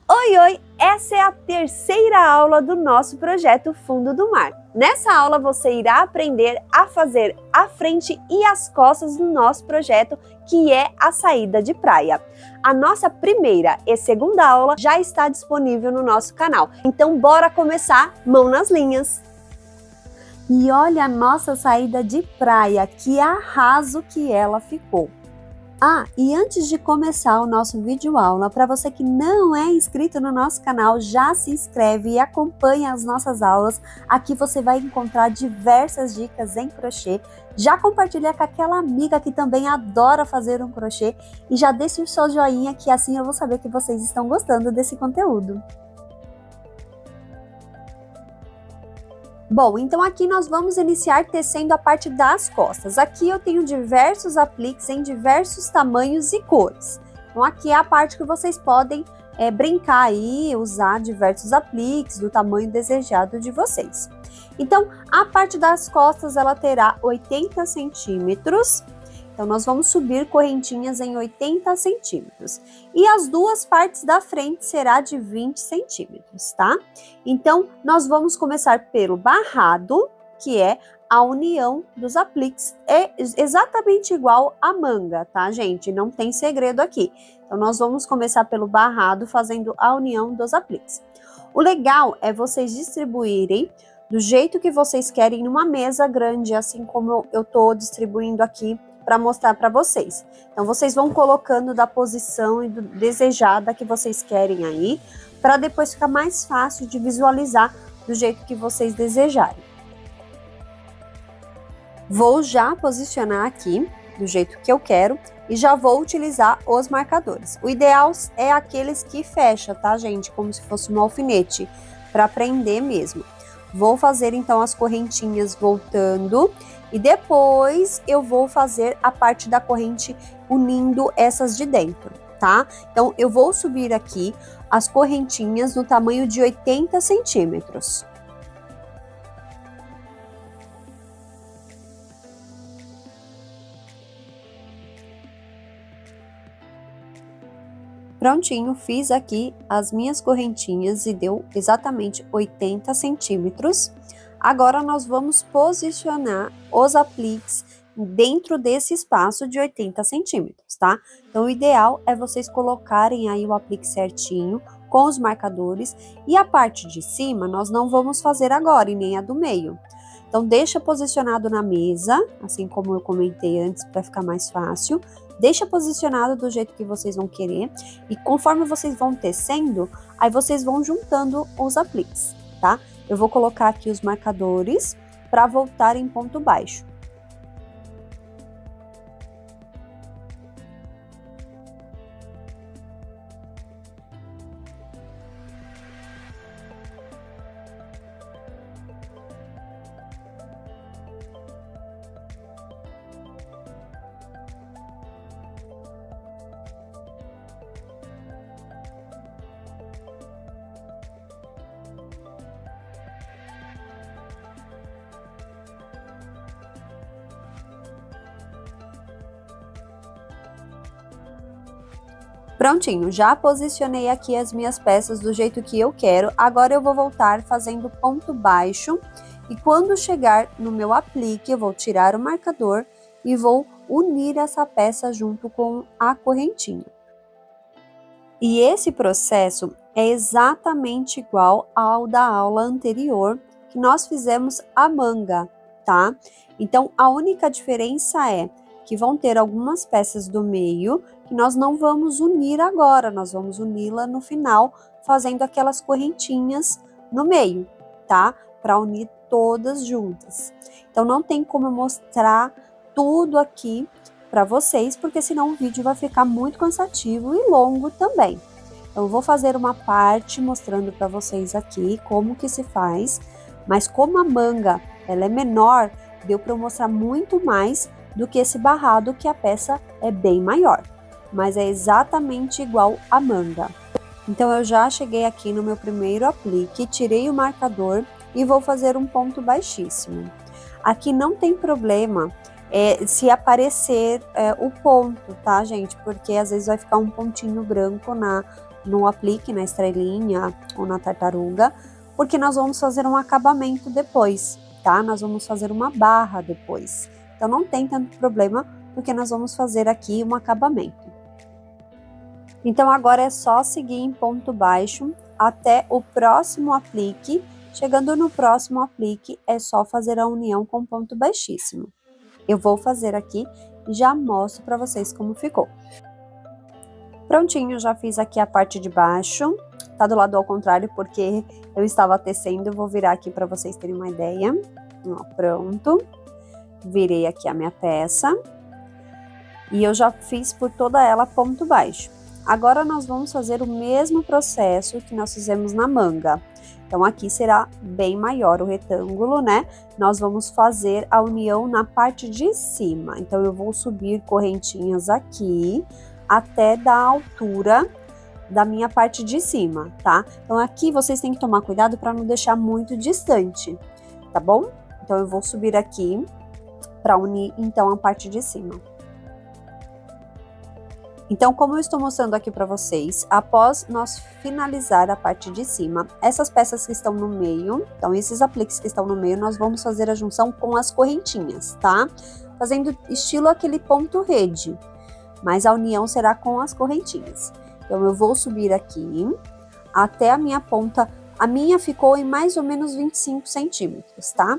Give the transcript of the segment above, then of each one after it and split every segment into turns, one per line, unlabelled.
Oi, oi! Essa é a terceira aula do nosso projeto Fundo do Mar. Nessa aula você irá aprender a fazer a frente e as costas do nosso projeto, que é a saída de praia. A nossa primeira e segunda aula já está disponível no nosso canal. Então bora começar, mão nas linhas! E olha a nossa saída de praia, que arraso que ela ficou! Ah, e antes de começar o nosso vídeo aula, para você que não é inscrito no nosso canal, já se inscreve e acompanha as nossas aulas. Aqui você vai encontrar diversas dicas em crochê. Já compartilha com aquela amiga que também adora fazer um crochê e já deixa o seu joinha, que assim eu vou saber que vocês estão gostando desse conteúdo. Bom, então aqui nós vamos iniciar tecendo a parte das costas. Aqui eu tenho diversos apliques em diversos tamanhos e cores. Então aqui é a parte que vocês podem brincar aí, usar diversos apliques do tamanho desejado de vocês. Então a parte das costas ela terá 80 centímetros. Então, nós vamos subir correntinhas em 80 centímetros. E as duas partes da frente será de 20 centímetros, tá? Então, nós vamos começar pelo barrado, que é a união dos apliques. É exatamente igual à manga, tá, gente? Não tem segredo aqui. Então, nós vamos começar pelo barrado, fazendo a união dos apliques. O legal é vocês distribuírem do jeito que vocês querem numa mesa grande, assim como eu tô distribuindo aqui para mostrar para vocês. Então, vocês vão colocando da posição desejada que vocês querem aí, para depois ficar mais fácil de visualizar do jeito que vocês desejarem. Vou já posicionar aqui do jeito que eu quero e já vou utilizar os marcadores. O ideal é aqueles que fecha, tá, gente? Como se fosse um alfinete, para prender mesmo. Vou fazer então as correntinhas voltando e depois eu vou fazer a parte da corrente unindo essas de dentro, tá? Então eu vou subir aqui as correntinhas no tamanho de 80 centímetros. Prontinho, fiz aqui as minhas correntinhas e deu exatamente 80 centímetros. Agora, nós vamos posicionar os apliques dentro desse espaço de 80 centímetros, tá? Então, o ideal é vocês colocarem aí o aplique certinho com os marcadores e a parte de cima nós não vamos fazer agora e nem a do meio. Então, deixa posicionado na mesa, assim como eu comentei antes, para ficar mais fácil. Deixa posicionado do jeito que vocês vão querer e conforme vocês vão tecendo, aí vocês vão juntando os apliques, tá? Eu vou colocar aqui os marcadores para voltar em ponto baixo. Prontinho, já posicionei aqui as minhas peças do jeito que eu quero. Agora eu vou voltar fazendo ponto baixo e quando chegar no meu aplique, eu vou tirar o marcador e vou unir essa peça junto com a correntinha. E esse processo é exatamente igual ao da aula anterior que nós fizemos a manga, tá? Então, a única diferença é que vão ter algumas peças do meio que nós não vamos unir agora, nós vamos uni-la no final, fazendo aquelas correntinhas no meio, tá? Para unir todas juntas. Então, não tem como eu mostrar tudo aqui para vocês, porque senão o vídeo vai ficar muito cansativo e longo também. Então, eu vou fazer uma parte mostrando para vocês aqui como que se faz, mas como a manga ela é menor, deu para eu mostrar muito mais do que esse barrado, que a peça é bem maior, mas é exatamente igual à manga. Então, eu já cheguei aqui no meu primeiro aplique, tirei o marcador e vou fazer um ponto baixíssimo. Aqui não tem problema se aparecer o ponto, tá, gente? Porque às vezes vai ficar um pontinho branco no aplique, na estrelinha ou na tartaruga, porque nós vamos fazer um acabamento depois, tá? Nós vamos fazer uma barra depois. Então, não tem tanto problema, porque nós vamos fazer aqui um acabamento. Então, agora é só seguir em ponto baixo até o próximo aplique. Chegando no próximo aplique, é só fazer a união com ponto baixíssimo. Eu vou fazer aqui e já mostro para vocês como ficou. Prontinho, já fiz aqui a parte de baixo. Tá do lado ao contrário, porque eu estava tecendo. Eu vou virar aqui para vocês terem uma ideia. Ó, pronto. Virei aqui a minha peça. E eu já fiz por toda ela ponto baixo. Agora, nós vamos fazer o mesmo processo que nós fizemos na manga. Então, aqui será bem maior o retângulo, né? Nós vamos fazer a união na parte de cima. Então, eu vou subir correntinhas aqui até da altura da minha parte de cima, tá? Então, aqui vocês têm que tomar cuidado para não deixar muito distante, tá bom? Então, eu vou subir aqui para unir, então, a parte de cima. Então, como eu estou mostrando aqui para vocês, após nós finalizar a parte de cima, essas peças que estão no meio, então esses apliques que estão no meio, nós vamos fazer a junção com as correntinhas, tá? Fazendo estilo aquele ponto rede, mas a união será com as correntinhas. Então, eu vou subir aqui até a minha ponta, a minha ficou em mais ou menos 25 centímetros, tá?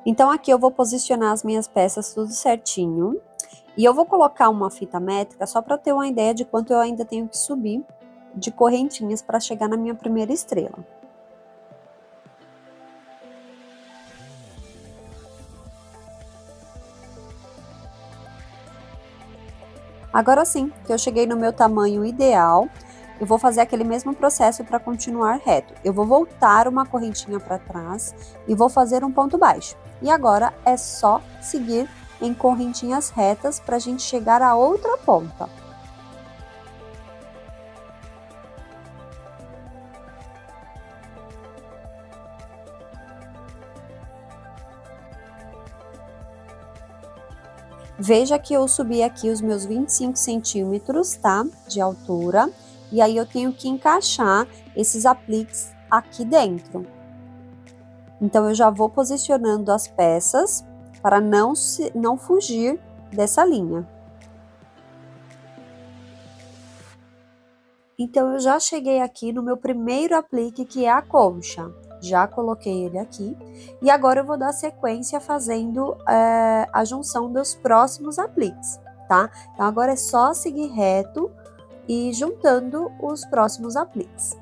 Então, aqui eu vou posicionar as minhas peças tudo certinho. E eu vou colocar uma fita métrica só para ter uma ideia de quanto eu ainda tenho que subir de correntinhas para chegar na minha primeira estrela. Agora sim, que eu cheguei no meu tamanho ideal, eu vou fazer aquele mesmo processo para continuar reto. Eu vou voltar uma correntinha para trás e vou fazer um ponto baixo. E agora é só seguir em correntinhas retas para a gente chegar à outra ponta. Veja que eu subi aqui os meus 25 centímetros, tá? De altura. E aí, eu tenho que encaixar esses apliques aqui dentro. Então, eu já vou posicionando as peças para não fugir dessa linha. Então, eu já cheguei aqui no meu primeiro aplique, que é a concha. Já coloquei ele aqui. E agora, eu vou dar sequência fazendo a junção dos próximos apliques, tá? Então, agora é só seguir reto e juntando os próximos apliques.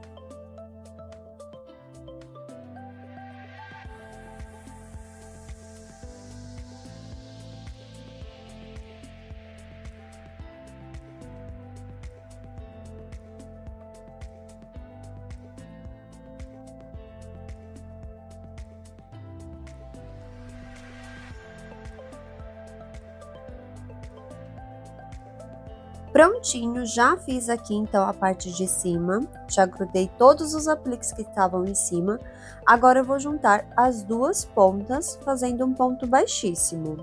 Prontinho, já fiz aqui então a parte de cima, já grudei todos os apliques que estavam em cima. Agora eu vou juntar as duas pontas fazendo um ponto baixíssimo.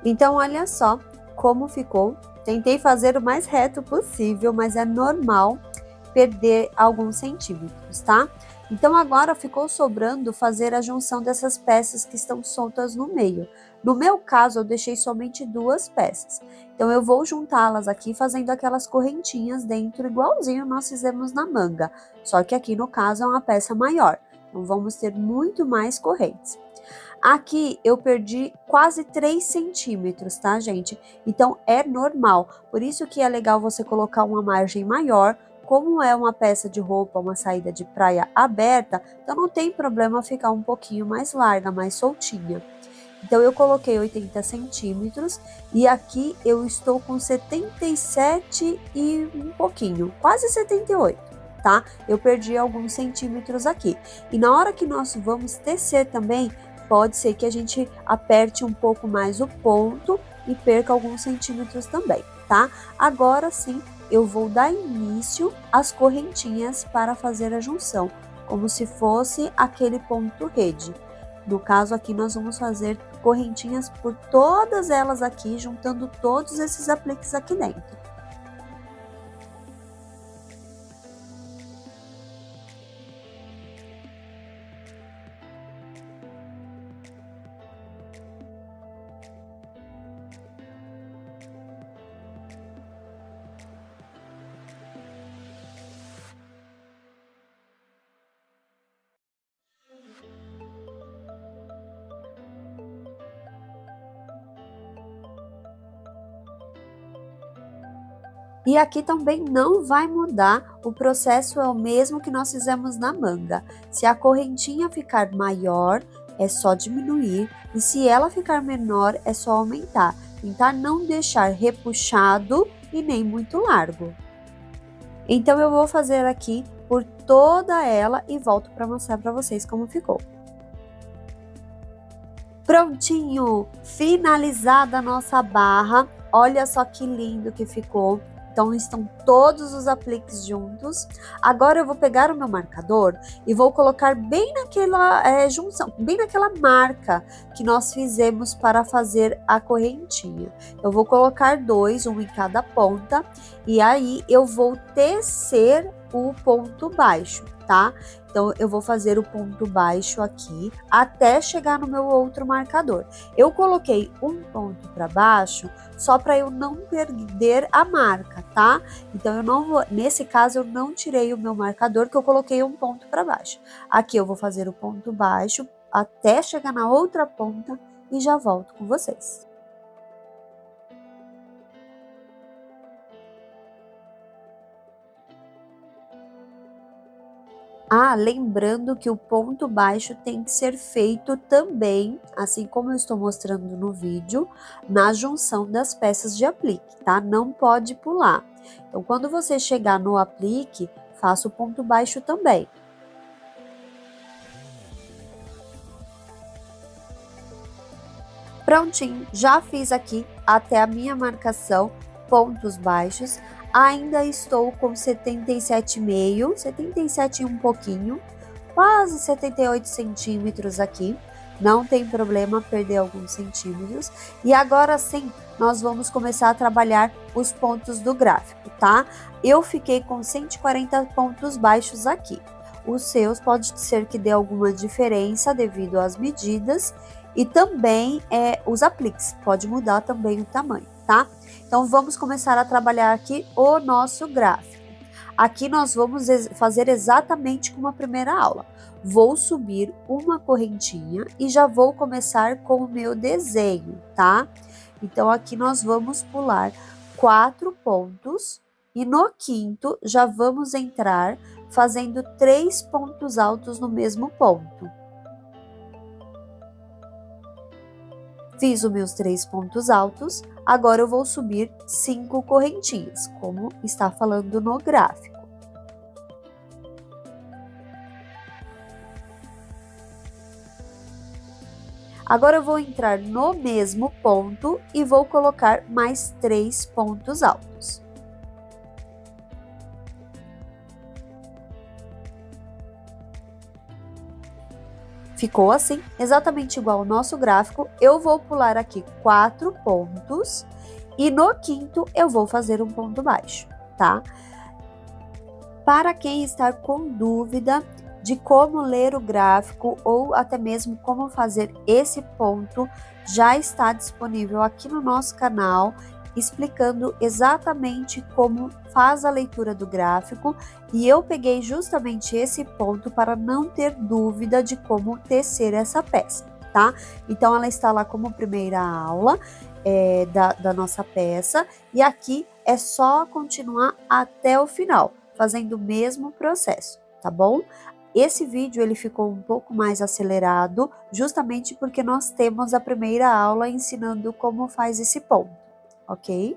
Então, olha só como ficou. Tentei fazer o mais reto possível, mas é normal perder alguns centímetros, tá? Então, agora ficou sobrando fazer a junção dessas peças que estão soltas no meio. No meu caso, eu deixei somente duas peças. Então, eu vou juntá-las aqui fazendo aquelas correntinhas dentro, igualzinho nós fizemos na manga. Só que aqui, no caso, é uma peça maior. Então, vamos ter muito mais correntes. Aqui eu perdi quase 3 centímetros, tá, gente? Então, é normal. Por isso que é legal você colocar uma margem maior. Como é uma peça de roupa, uma saída de praia aberta, então não tem problema ficar um pouquinho mais larga, mais soltinha. Então, eu coloquei 80 centímetros e aqui eu estou com 77 e um pouquinho, quase 78. tá? Eu perdi alguns centímetros aqui. E na hora que nós vamos tecer também, pode ser que a gente aperte um pouco mais o ponto e perca alguns centímetros também, tá? Agora sim, eu vou dar início às correntinhas para fazer a junção, como se fosse aquele ponto rede. No caso aqui, nós vamos fazer correntinhas por todas elas aqui, juntando todos esses apliques aqui dentro. E aqui também não vai mudar, o processo é o mesmo que nós fizemos na manga. Se a correntinha ficar maior, é só diminuir, e se ela ficar menor, é só aumentar. Tentar não deixar repuxado e nem muito largo. Então eu vou fazer aqui por toda ela e volto para mostrar para vocês como ficou. Prontinho! Finalizada a nossa barra, olha só que lindo que ficou. Então, estão todos os apliques juntos. Agora, eu vou pegar o meu marcador e vou colocar bem naquela junção, bem naquela marca que nós fizemos para fazer a correntinha. Eu vou colocar dois, um em cada ponta, e aí eu vou tecer o ponto baixo, tá? Então, eu vou fazer o ponto baixo aqui até chegar no meu outro marcador. Eu coloquei um ponto para baixo só para eu não perder a marca, tá? Então, eu não vou, nesse caso, eu não tirei o meu marcador, que eu coloquei um ponto para baixo. Aqui eu vou fazer o ponto baixo até chegar na outra ponta e já volto com vocês. Ah, lembrando que o ponto baixo tem que ser feito também, assim como eu estou mostrando no vídeo, na junção das peças de aplique, tá? Não pode pular. Então, quando você chegar no aplique, faça o ponto baixo também. Prontinho, já fiz aqui até a minha marcação, pontos baixos. Ainda estou com 77,5, 77 e um pouquinho, quase 78 centímetros aqui. Não tem problema perder alguns centímetros. E agora sim, nós vamos começar a trabalhar os pontos do gráfico, tá? Eu fiquei com 140 pontos baixos aqui. Os seus pode ser que dê alguma diferença devido às medidas e também os apliques, pode mudar também o tamanho, tá? Então vamos começar a trabalhar aqui o nosso gráfico. Aqui nós vamos fazer exatamente como a primeira aula. Vou subir uma correntinha e já vou começar com o meu desenho, tá? Então aqui nós vamos pular 4 pontos e no quinto já vamos entrar fazendo 3 pontos altos no mesmo ponto. Fiz os meus 3 pontos altos, agora eu vou subir 5 correntinhas, como está falando no gráfico. Agora eu vou entrar no mesmo ponto e vou colocar mais 3 pontos altos. Ficou assim, exatamente igual ao nosso gráfico. Eu vou pular aqui 4 pontos e no quinto eu vou fazer um ponto baixo, tá? Para quem está com dúvida de como ler o gráfico ou até mesmo como fazer esse ponto, já está disponível aqui no nosso canal, explicando exatamente como faz a leitura do gráfico, e eu peguei justamente esse ponto para não ter dúvida de como tecer essa peça, tá? Então ela está lá como primeira aula da nossa peça, e aqui é só continuar até o final, fazendo o mesmo processo, tá bom? Esse vídeo ele ficou um pouco mais acelerado, justamente porque nós temos a primeira aula ensinando como faz esse ponto, ok?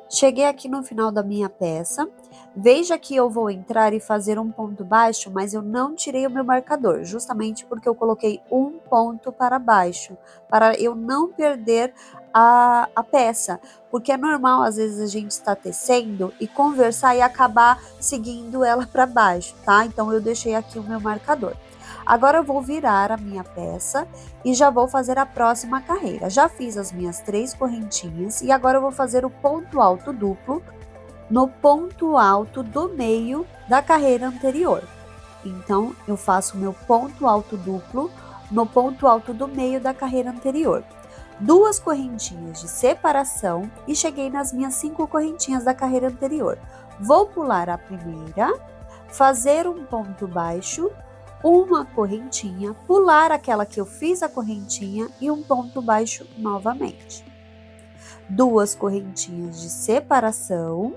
Cheguei aqui no final da minha peça Veja que eu vou entrar e fazer um ponto baixo, mas eu não tirei o meu marcador, justamente porque eu coloquei um ponto para baixo, para eu não perder a peça, porque é normal às vezes a gente estar tecendo e conversar e acabar seguindo ela para baixo, tá? Então eu deixei aqui o meu marcador. Agora eu vou virar a minha peça e já vou fazer a próxima carreira. Já fiz as minhas 3 correntinhas e agora eu vou fazer o ponto alto duplo no ponto alto do meio da carreira anterior. Então, eu faço o meu ponto alto duplo no ponto alto do meio da carreira anterior. 2 correntinhas de separação e cheguei nas minhas 5 correntinhas da carreira anterior. Vou pular a primeira, fazer um ponto baixo, uma correntinha, pular aquela que eu fiz a correntinha e um ponto baixo novamente. 2 correntinhas de separação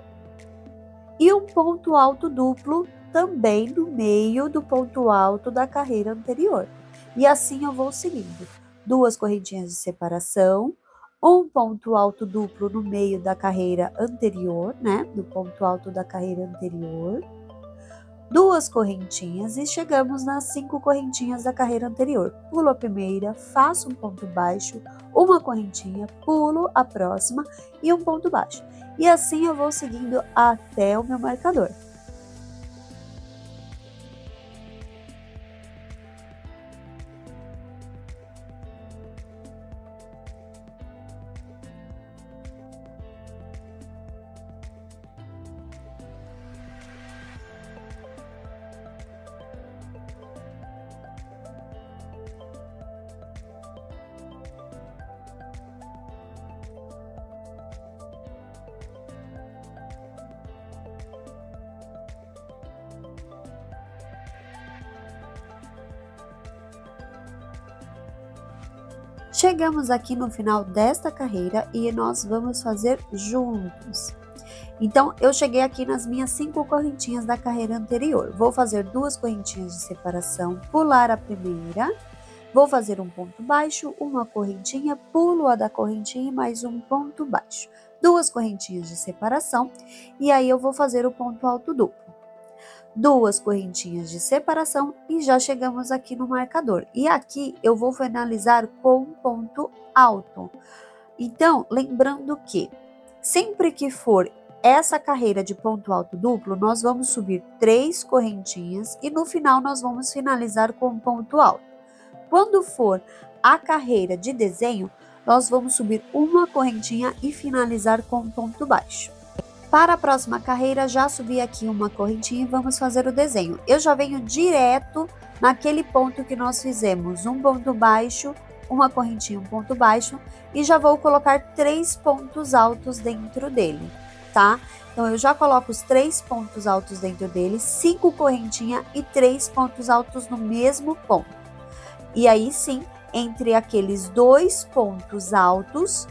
e um ponto alto duplo também no meio do ponto alto da carreira anterior. E assim eu vou seguindo. 2 correntinhas de separação, um ponto alto duplo no meio da carreira anterior, né? Do ponto alto da carreira anterior. 2 correntinhas e chegamos nas 5 correntinhas da carreira anterior. Pulo a primeira, faço um ponto baixo, uma correntinha, pulo a próxima e um ponto baixo. E assim eu vou seguindo até o meu marcador. Chegamos aqui no final desta carreira e nós vamos fazer juntos. Então, eu cheguei aqui nas minhas 5 correntinhas da carreira anterior. Vou fazer 2 correntinhas de separação, pular a primeira, vou fazer um ponto baixo, uma correntinha, pulo a da correntinha e mais um ponto baixo. 2 correntinhas de separação e aí eu vou fazer o ponto alto duplo. 2 correntinhas de separação e já chegamos aqui no marcador. E aqui eu vou finalizar com um ponto alto. Então, lembrando que sempre que for essa carreira de ponto alto duplo, nós vamos subir 3 correntinhas e no final nós vamos finalizar com um ponto alto. Quando for a carreira de desenho, nós vamos subir uma correntinha e finalizar com um ponto baixo. Para a próxima carreira, já subi aqui uma correntinha e vamos fazer o desenho. Eu já venho direto naquele ponto que nós fizemos, um ponto baixo, uma correntinha, um ponto baixo, e já vou colocar 3 pontos altos dentro dele, tá? Então, eu já coloco os 3 pontos altos dentro dele, 5 correntinhas e 3 pontos altos no mesmo ponto. E aí sim, entre aqueles 2 pontos altos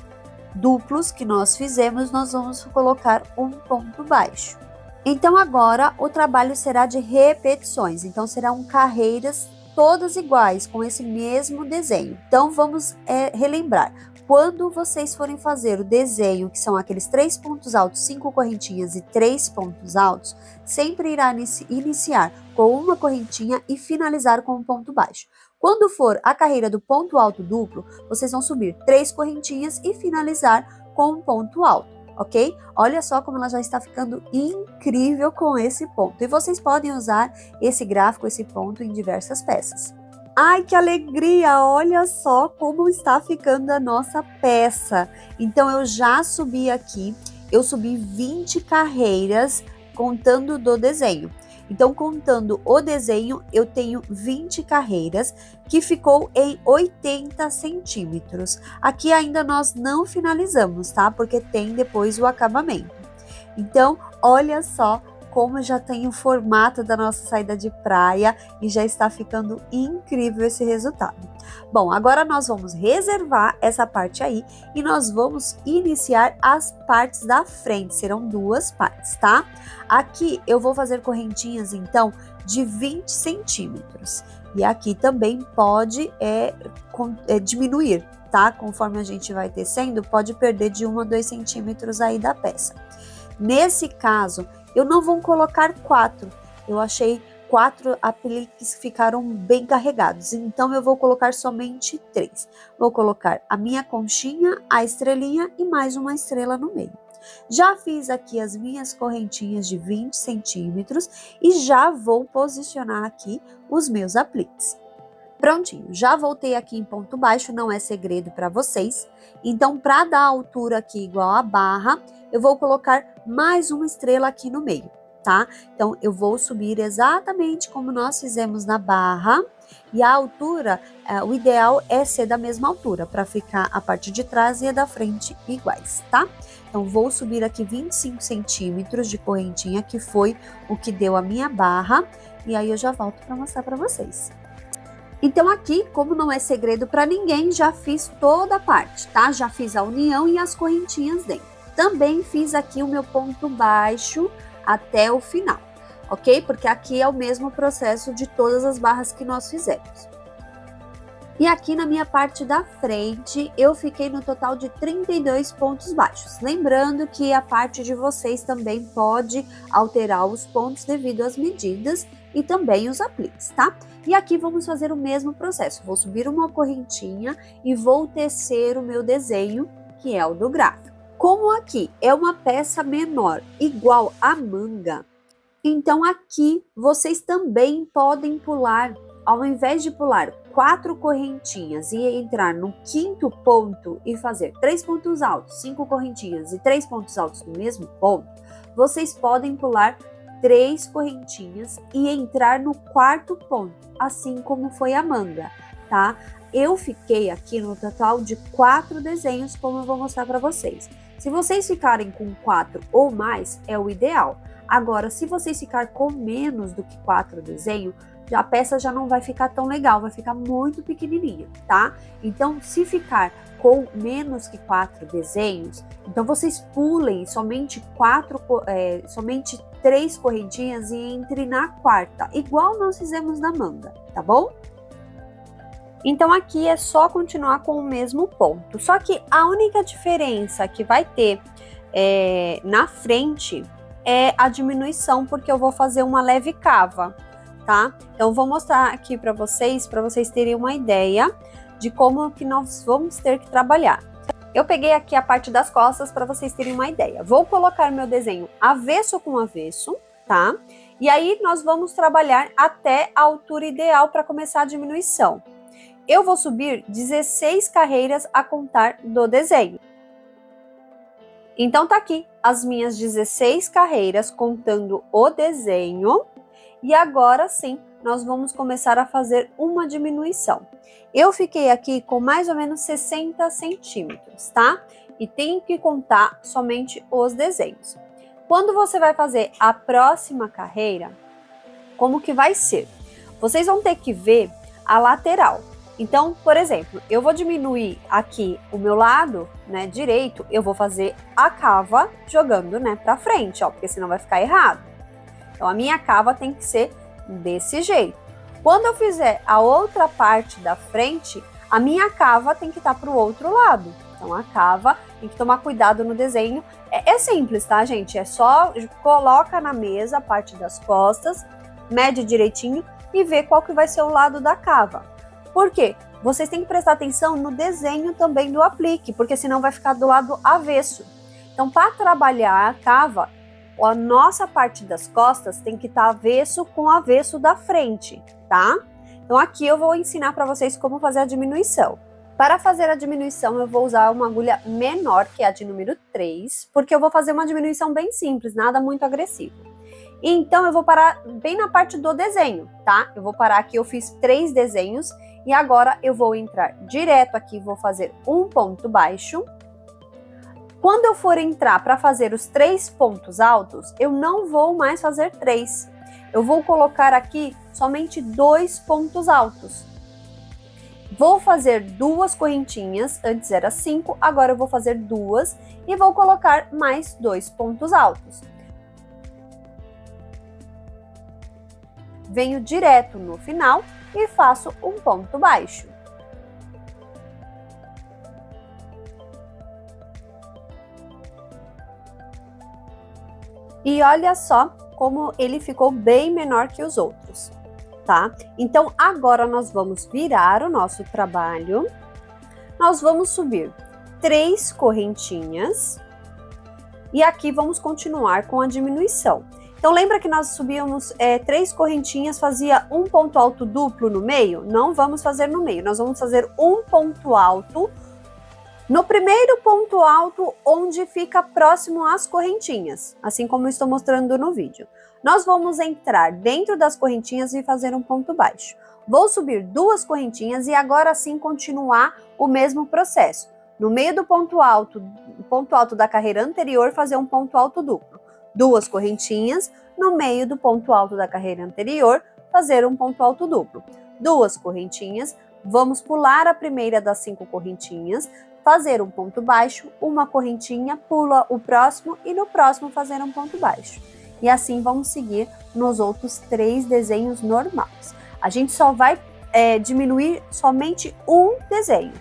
duplos que nós fizemos, nós vamos colocar um ponto baixo. Então agora o trabalho será de repetições, então serão carreiras todas iguais, com esse mesmo desenho. Então vamos relembrar, quando vocês forem fazer o desenho, que são aqueles 3 pontos altos, 5 correntinhas e 3 pontos altos, sempre irá iniciar com uma correntinha e finalizar com um ponto baixo. Quando for a carreira do ponto alto duplo, vocês vão subir 3 correntinhas e finalizar com um ponto alto, ok? Olha só como ela já está ficando incrível com esse ponto. E vocês podem usar esse gráfico, esse ponto em diversas peças. Ai, que alegria! Olha só como está ficando a nossa peça. Então, eu já subi aqui, eu subi 20 carreiras contando do desenho. Então, contando o desenho, eu tenho 20 carreiras, que ficou em 80 centímetros. Aqui ainda nós não finalizamos, tá? Porque tem depois o acabamento. Então, olha só como já tem o formato da nossa saída de praia e já está ficando incrível esse resultado. Bom, agora nós vamos reservar essa parte aí e nós vamos iniciar as partes da frente, serão 2 partes, tá? Aqui eu vou fazer correntinhas, então, de 20 centímetros e aqui também pode diminuir, tá? Conforme a gente vai tecendo, pode perder de 1 a 2 centímetros aí da peça. Nesse caso, Eu não vou colocar 4, eu achei 4 apliques ficaram bem carregados, então eu vou colocar somente 3. Vou colocar a minha conchinha, a estrelinha e mais uma estrela no meio. Já fiz aqui as minhas correntinhas de 20 centímetros e já vou posicionar aqui os meus apliques. Prontinho, já voltei aqui em ponto baixo, não é segredo para vocês. Então, para dar a altura aqui igual a barra, eu vou colocar mais uma estrela aqui no meio, tá? Então, eu vou subir exatamente como nós fizemos na barra. E a altura, o ideal é ser da mesma altura, para ficar a parte de trás e a da frente iguais, tá? Então, vou subir aqui 25 centímetros de correntinha, que foi o que deu a minha barra. E aí, eu já volto para mostrar para vocês. Então aqui, como não é segredo para ninguém, já fiz toda a parte, tá? Já fiz a união e as correntinhas dentro. Também fiz aqui o meu ponto baixo até o final, ok? Porque aqui é o mesmo processo de todas as barras que nós fizemos. E aqui na minha parte da frente, eu fiquei no total de 32 pontos baixos. Lembrando que a parte de vocês também pode alterar os pontos devido às medidas e também os apliques, tá? E aqui vamos fazer o mesmo processo. Vou subir uma correntinha e vou tecer o meu desenho, que é o do gráfico. Como aqui é uma peça menor, igual a manga, então aqui vocês também podem pular, ao invés de pular 4 correntinhas e entrar no 5º ponto e fazer 3 pontos altos, 5 correntinhas e 3 pontos altos no mesmo ponto, vocês podem pular 3 correntinhas e entrar no 4º ponto, assim como foi a manga, tá? Eu fiquei aqui no total de 4 desenhos, como eu vou mostrar para vocês. Se vocês ficarem com 4 ou mais, é o ideal. Agora, se vocês ficar com menos do que 4 desenhos, a peça já não vai ficar tão legal, vai ficar muito pequenininha, tá? Então, se ficar com menos que 4 desenhos, então vocês pulem somente 3 correntinhas e entre na 4ª, igual nós fizemos na manga, tá bom? Então aqui é só continuar com o mesmo ponto, só que a única diferença que vai ter na frente é a diminuição, porque eu vou fazer uma leve cava, tá? Então eu vou mostrar aqui para vocês terem uma ideia de como que nós vamos ter que trabalhar. Eu peguei aqui a parte das costas para vocês terem uma ideia. Vou colocar meu desenho avesso com avesso, tá? E aí nós vamos trabalhar até a altura ideal para começar a diminuição. Eu vou subir 16 carreiras a contar do desenho. Então tá aqui as minhas 16 carreiras contando o desenho. E agora sim, nós vamos começar a fazer uma diminuição. Eu fiquei aqui com mais ou menos 60 centímetros, tá? E tenho que contar somente os desenhos. Quando você vai fazer a próxima carreira, como que vai ser? Vocês vão ter que ver a lateral. Então, por exemplo, eu vou diminuir aqui o meu lado, né, direito, eu vou fazer a cava jogando, né, pra frente, ó, porque senão vai ficar errado. Então, a minha cava tem que ser desse jeito. Quando eu fizer a outra parte da frente, a minha cava tem que estar pro outro lado. Então, a cava tem que tomar cuidado no desenho. É simples, tá, gente? É só coloca na mesa a parte das costas, mede direitinho e vê qual que vai ser o lado da cava. Por quê? Vocês têm que prestar atenção no desenho também do aplique, porque senão vai ficar do lado avesso. Então, para trabalhar a cava, a nossa parte das costas tem que estar avesso com o avesso da frente, tá? Então, aqui eu vou ensinar para vocês como fazer a diminuição. Para fazer a diminuição, eu vou usar uma agulha menor, que é a de número 3, porque eu vou fazer uma diminuição bem simples, nada muito agressivo. Então, eu vou parar bem na parte do desenho, tá? Eu vou parar aqui, eu fiz 3 desenhos e agora eu vou entrar direto aqui, vou fazer um ponto baixo. Quando eu for entrar para fazer os 3 pontos altos, eu não vou mais fazer 3. Eu vou colocar aqui somente 2 pontos altos. Vou fazer 2 correntinhas, antes era 5, agora eu vou fazer 2 e vou colocar mais 2 pontos altos. Venho direto no final e faço um ponto baixo. E olha só como ele ficou bem menor que os outros, tá? Então, agora nós vamos virar o nosso trabalho. Nós vamos subir 3 correntinhas. E aqui vamos continuar com a diminuição. Então, lembra que nós subíamos 3 correntinhas, fazia um ponto alto duplo no meio? Não vamos fazer no meio, nós vamos fazer um ponto alto no primeiro ponto alto, onde fica próximo às correntinhas, assim como eu estou mostrando no vídeo. Nós vamos entrar dentro das correntinhas e fazer um ponto baixo. Vou subir 2 correntinhas e agora sim continuar o mesmo processo. No meio do ponto alto da carreira anterior, fazer um ponto alto duplo. 2 correntinhas, no meio do ponto alto da carreira anterior, fazer um ponto alto duplo. 2 correntinhas, vamos pular a primeira das 5 correntinhas, fazer um ponto baixo, uma correntinha, pula o próximo e no próximo fazer um ponto baixo. E assim vamos seguir nos outros 3 desenhos normais. A gente só vai diminuir somente um desenho.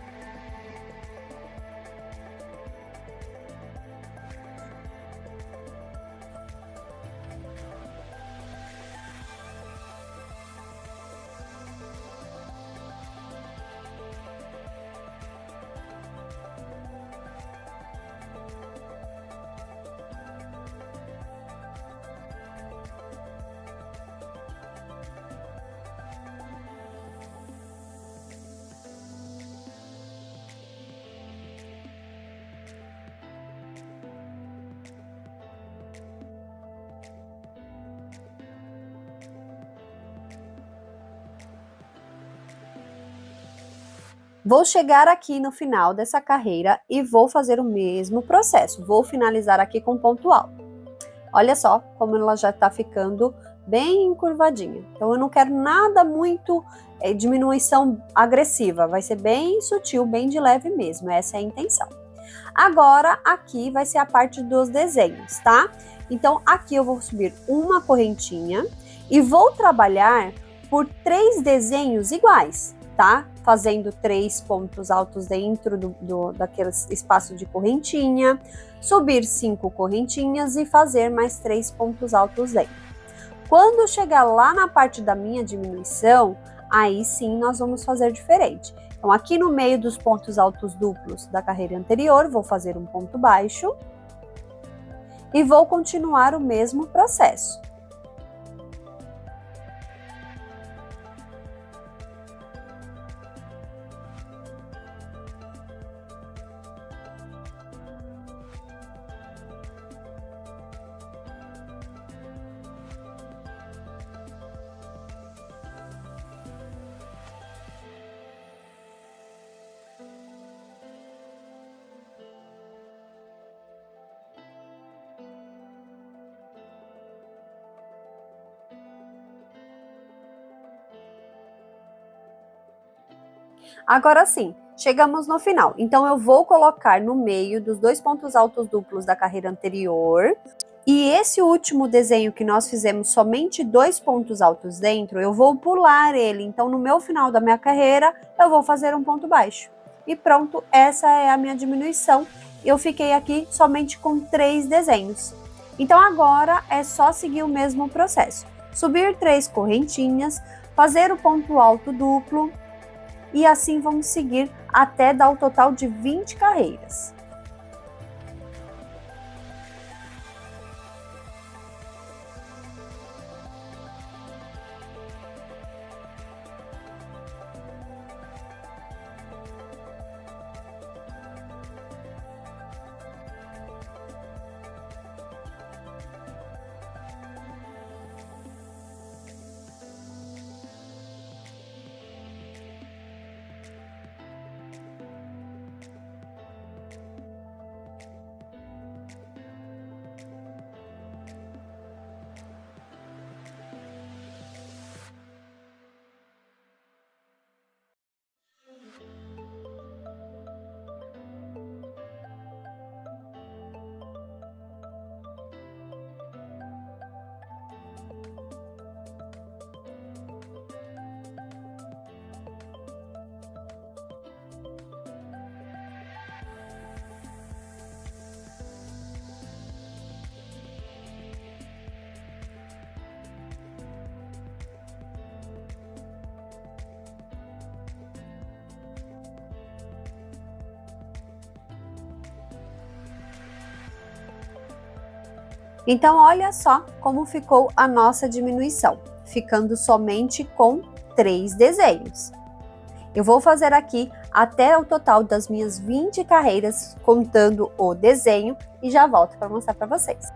Vou chegar aqui no final dessa carreira e vou fazer o mesmo processo. Vou finalizar aqui com ponto alto. Olha só como ela já está ficando bem encurvadinha. Então, eu não quero nada muito diminuição agressiva. Vai ser bem sutil, bem de leve mesmo. Essa é a intenção. Agora, aqui vai ser a parte dos desenhos, tá? Então, aqui eu vou subir uma correntinha e vou trabalhar por 3 desenhos iguais, tá? Fazendo 3 pontos altos dentro daquele espaço de correntinha, subir 5 correntinhas e fazer mais 3 pontos altos dentro. Quando chegar lá na parte da minha diminuição, aí sim nós vamos fazer diferente. Então, aqui no meio dos pontos altos duplos da carreira anterior, vou fazer um ponto baixo e vou continuar o mesmo processo. Agora sim, chegamos no final. Então, eu vou colocar no meio dos 2 pontos altos duplos da carreira anterior. E esse último desenho que nós fizemos somente 2 pontos altos dentro, eu vou pular ele. Então, no meu final da minha carreira, eu vou fazer um ponto baixo. E pronto, essa é a minha diminuição. Eu fiquei aqui somente com 3 desenhos. Então, agora é só seguir o mesmo processo. Subir 3 correntinhas, fazer o ponto alto duplo, e assim vamos seguir até dar o total de 20 carreiras. Então, olha só como ficou a nossa diminuição, ficando somente com 3 desenhos. Eu vou fazer aqui até o total das minhas 20 carreiras, contando o desenho, e já volto para mostrar para vocês.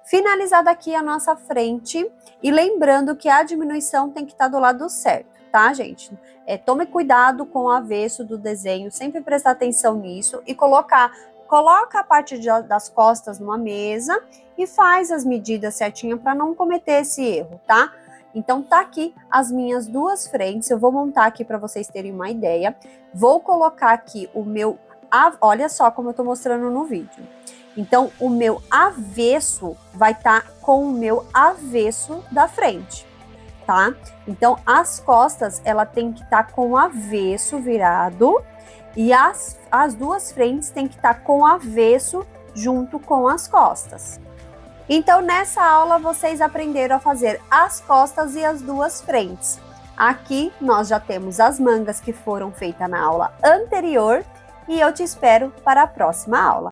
Finalizada aqui a nossa frente, e lembrando que a diminuição tem que estar do lado certo, tá, gente? Tome cuidado com o avesso do desenho, sempre prestar atenção nisso e coloca a parte das costas numa mesa e faz as medidas certinho para não cometer esse erro, tá? Então tá aqui as minhas duas frentes, eu vou montar aqui para vocês terem uma ideia. Vou colocar aqui o meu, olha só como eu tô mostrando no vídeo. Então, o meu avesso vai estar com o meu avesso da frente, tá? Então, as costas, ela tem que estar com o avesso virado e as duas frentes tem que estar com o avesso junto com as costas. Então, nessa aula, vocês aprenderam a fazer as costas e as duas frentes. Aqui, nós já temos as mangas que foram feitas na aula anterior e eu te espero para a próxima aula.